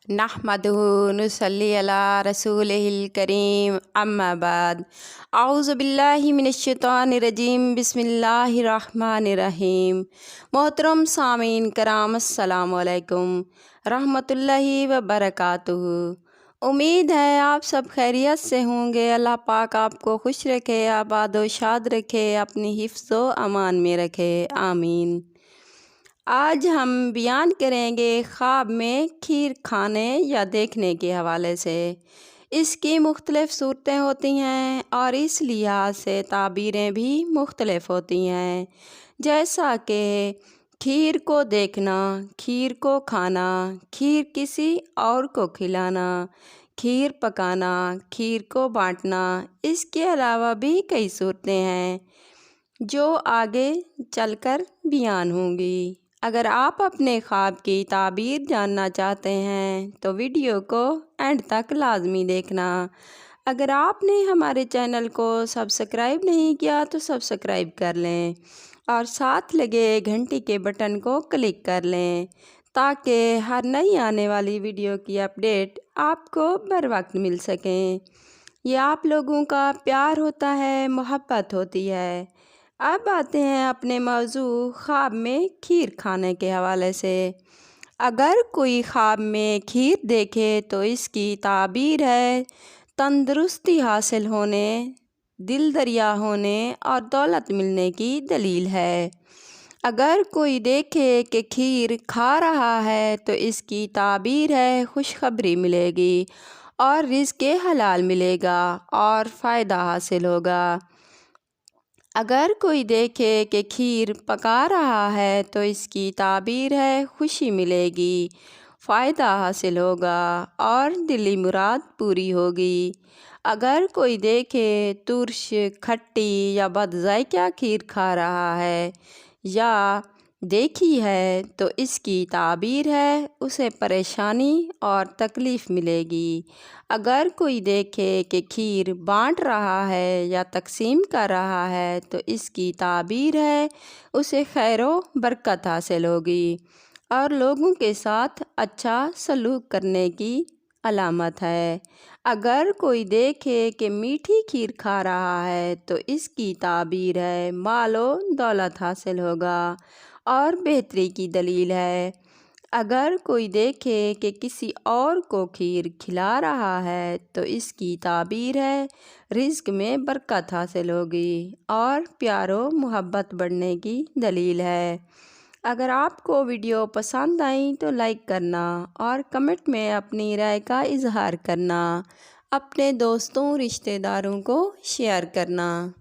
नहमदुहु नुसल्ली अला रसूलिहिल करीम अम्मा बाद औज़ु बिल्लाहि मिनश्शैतानिर्रजीम बिस्मिल्लाहिर्रहमानिर्रहीम। मोहतरम सामीन कराम अस्सलामु अलैकुम रहमतुल्लाहि व बरकातुहू। उम्मीद है आप सब खैरियत से होंगे। अल्लाह पाक आपको खुश रखे, आबाद व शाद रखे, अपनी हिफ्ज़ व अमान में रखे, आमीन। आज हम बयान करेंगे ख्वाब में खीर खाने या देखने के हवाले से। इसकी मुख्तलिफ़ सूरतें होती हैं और इस लिहाज से ताबीरें भी मुख्तलिफ़ होती हैं, जैसा कि खीर को देखना, खीर को खाना, खीर किसी और को खिलाना, खीर पकाना, खीर को बांटना। इसके अलावा भी कई सूरतें हैं जो आगे चलकर बयान होंगी। अगर आप अपने ख्वाब की ताबीर जानना चाहते हैं तो वीडियो को एंड तक लाजमी देखना। अगर आपने हमारे चैनल को सब्सक्राइब नहीं किया तो सब्सक्राइब कर लें और साथ लगे घंटी के बटन को क्लिक कर लें ताकि हर नई आने वाली वीडियो की अपडेट आपको बर वक्त मिल सकें। ये आप लोगों का प्यार होता है, मोहब्बत होती है। अब आते हैं अपने मौजू ख्वाब में खीर खाने के हवाले से। अगर कोई ख्वाब में खीर देखे तो इसकी ताबीर है तंदुरुस्ती हासिल होने, दिल दरिया होने और दौलत मिलने की दलील है। अगर कोई देखे कि खीर खा रहा है तो इसकी ताबीर है खुशखबरी मिलेगी और रिज़्क़ हलाल मिलेगा और फ़ायदा हासिल होगा। अगर कोई देखे कि खीर पका रहा है तो इसकी ताबीर है खुशी मिलेगी, फ़ायदा हासिल होगा और दिली मुराद पूरी होगी। अगर कोई देखे तुर्श, खट्टी या बदज़ायक़ा खीर खा रहा है या देखी है तो इसकी ताबीर है उसे परेशानी और तकलीफ़ मिलेगी। अगर कोई देखे कि खीर बांट रहा है या तकसीम कर रहा है तो इसकी ताबीर है उसे खैर व बरकत हासिल होगी और लोगों के साथ अच्छा सलूक करने की अलामत है। अगर कोई देखे कि मीठी खीर खा रहा है तो इसकी ताबीर है माल व दौलत हासिल होगा और बेहतरी की दलील है। अगर कोई देखे कि किसी और को खीर खिला रहा है तो इसकी ताबीर है रिज़्क़ में बरकत हासिल होगी और प्यार व मोहब्बत बढ़ने की दलील है। अगर आपको वीडियो पसंद आई तो लाइक करना और कमेंट में अपनी राय का इजहार करना। अपने दोस्तों रिश्तेदारों को शेयर करना।